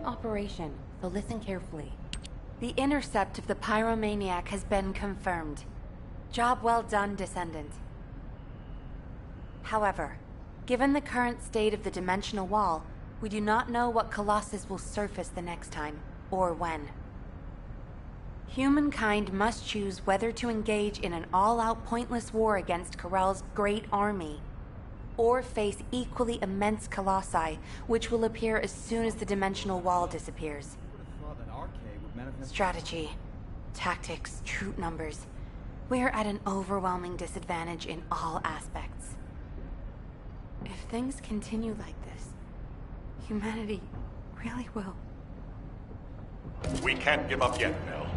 operation, so listen carefully. The intercept of the pyromaniac has been confirmed. Job well done, Descendant. However, given the current state of the dimensional wall, we do not know what Colossus will surface the next time, or when. Humankind must choose whether to engage in an all-out pointless war against Corell's great army, or face equally immense colossi, which will appear as soon as the dimensional wall disappears. Strategy, tactics, troop numbers. We are at an overwhelming disadvantage in all aspects. If things continue like this, humanity really will. We can't give up yet, Nell.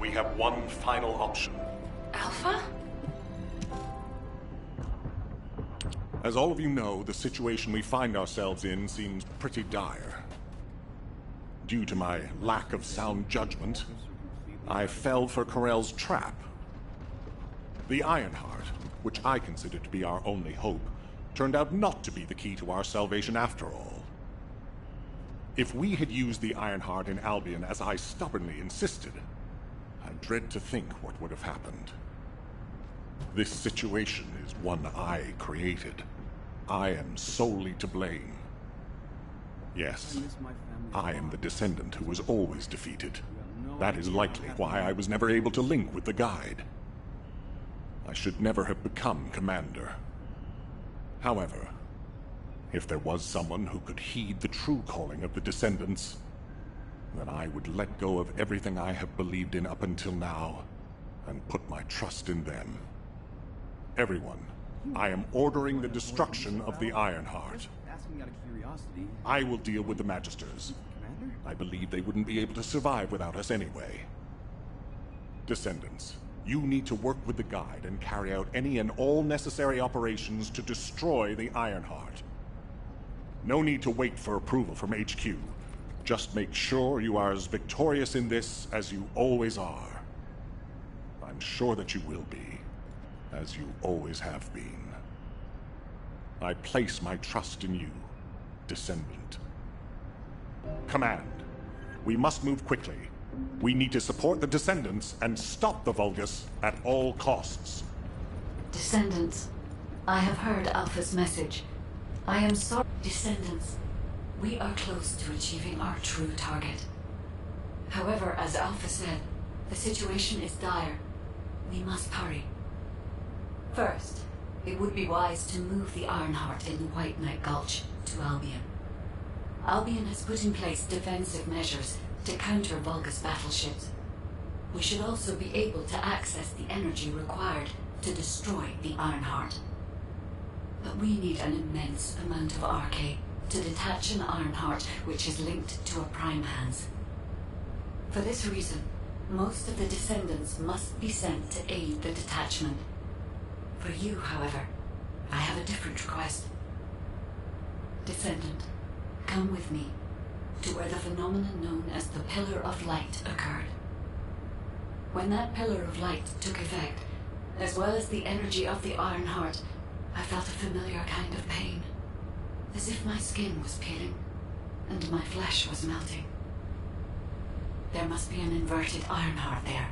We have one final option. Alpha? As all of you know, the situation we find ourselves in seems pretty dire. Due to my lack of sound judgment, I fell for Corell's trap. The Ironheart, which I considered to be our only hope, turned out not to be the key to our salvation after all. If we had used the Ironheart in Albion as I stubbornly insisted, I dread to think what would have happened. This situation is one I created. I am solely to blame. Yes, I am the Descendant who was always defeated. That is likely why I was never able to link with the Guide. I should never have become Commander. However, if there was someone who could heed the true calling of the Descendants, then I would let go of everything I have believed in up until now, and put my trust in them. Everyone, I am ordering the destruction of the Ironheart. I will deal with the Magisters. I believe they wouldn't be able to survive without us anyway. Descendants, you need to work with the Guide and carry out any and all necessary operations to destroy the Ironheart. No need to wait for approval from HQ. Just make sure you are as victorious in this as you always are. I'm sure that you will be, as you always have been. I place my trust in you, Descendant. Command, we must move quickly. We need to support the Descendants and stop the Vulgus at all costs. Descendants, I have heard Alpha's message. I am sorry, Descendants. We are close to achieving our true target. However, as Alpha said, the situation is dire. We must hurry. First, it would be wise to move the Ironheart in the White Knight Gulch to Albion. Albion has put in place defensive measures to counter Vulgus battleships. We should also be able to access the energy required to destroy the Ironheart. But we need an immense amount of Arcade to detach an Ironheart which is linked to a Prime Hands. For this reason, most of the Descendants must be sent to aid the detachment. For you, however, I have a different request. Descendant, come with me to where the phenomenon known as the Pillar of Light occurred. When that Pillar of Light took effect, as well as the energy of the Ironheart, I felt a familiar kind of pain, as if my skin was peeling and my flesh was melting. There must be an inverted Ironheart there.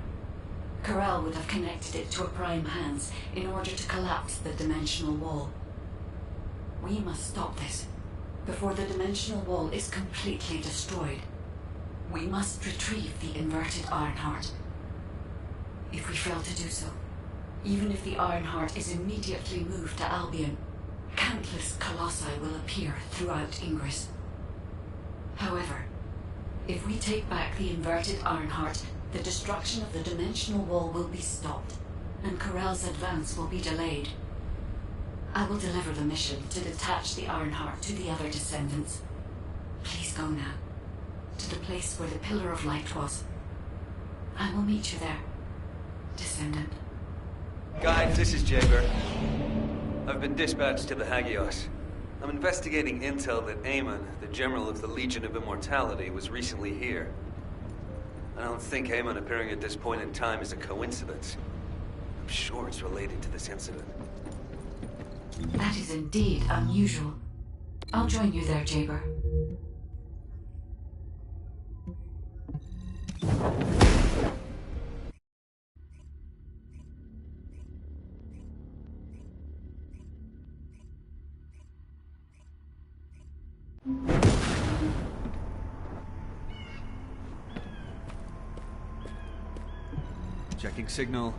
Corell would have connected it to a Prime Hands in order to collapse the dimensional wall. We must stop this before the dimensional wall is completely destroyed. We must retrieve the inverted Ironheart. If we fail to do so, even if the Ironheart is immediately moved to Albion, countless colossi will appear throughout Ingress. However, if we take back the inverted Ironheart, the destruction of the dimensional wall will be stopped, and Corell's advance will be delayed. I will deliver the mission to detach the Ironheart to the other Descendants. Please go now, to the place where the Pillar of Light was. I will meet you there, Descendant. Guide, this is Jaber. I've been dispatched to the Hagios. I'm investigating intel that Amon, the General of the Legion of Immortality, was recently here. I don't think Amon appearing at this point in time is a coincidence. I'm sure it's related to this incident. That is indeed unusual. I'll join you there, Jaber. Checking signal.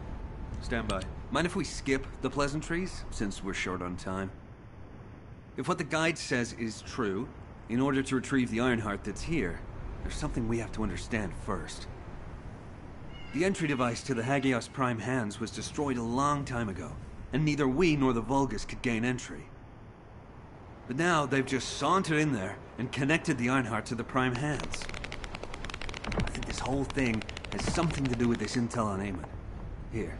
Stand by. Mind if we skip the pleasantries, since we're short on time? If what the guide says is true, in order to retrieve the Ironheart that's here, there's something we have to understand first. The entry device to the Hagios Prime hands was destroyed a long time ago, and neither we nor the Vulgus could gain entry. But now they've just sauntered in there and connected the Ironheart to the Prime hands. I think this whole thing has something to do with this intel on Eamon. Here.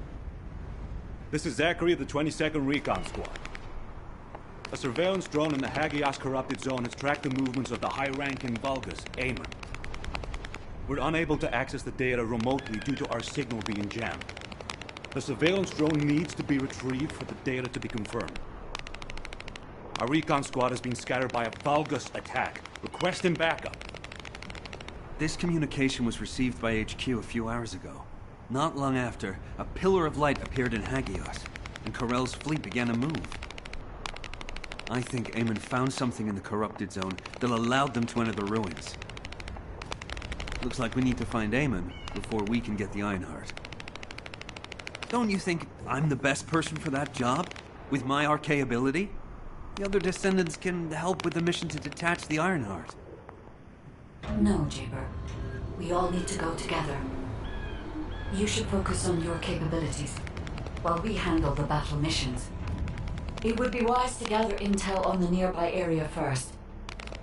This is Zachary of the 22nd Recon Squad. A surveillance drone in the Hagios corrupted zone has tracked the movements of the high-ranking Vulgus, Eamon. We're unable to access the data remotely due to our signal being jammed. The surveillance drone needs to be retrieved for the data to be confirmed. Our recon squad has been scattered by a Vulgus attack. Requesting backup. This communication was received by HQ a few hours ago. Not long after, a pillar of light appeared in Hagios, and Corell's fleet began to move. I think Eamon found something in the corrupted zone that allowed them to enter the ruins. Looks like we need to find Eamon before we can get the Ironheart. Don't you think I'm the best person for that job? With my arcane ability? The other Descendants can help with the mission to detach the Ironheart. No, Jaber. We all need to go together. You should focus on your capabilities, while we handle the battle missions. It would be wise to gather intel on the nearby area first.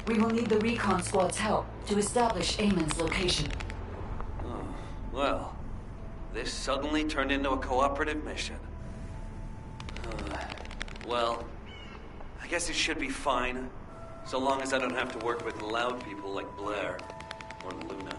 We will need the recon squad's help to establish Eamon's location. Oh, well, this suddenly turned into a cooperative mission. Well, I guess it should be fine, so long as I don't have to work with loud people like Blair or Luna.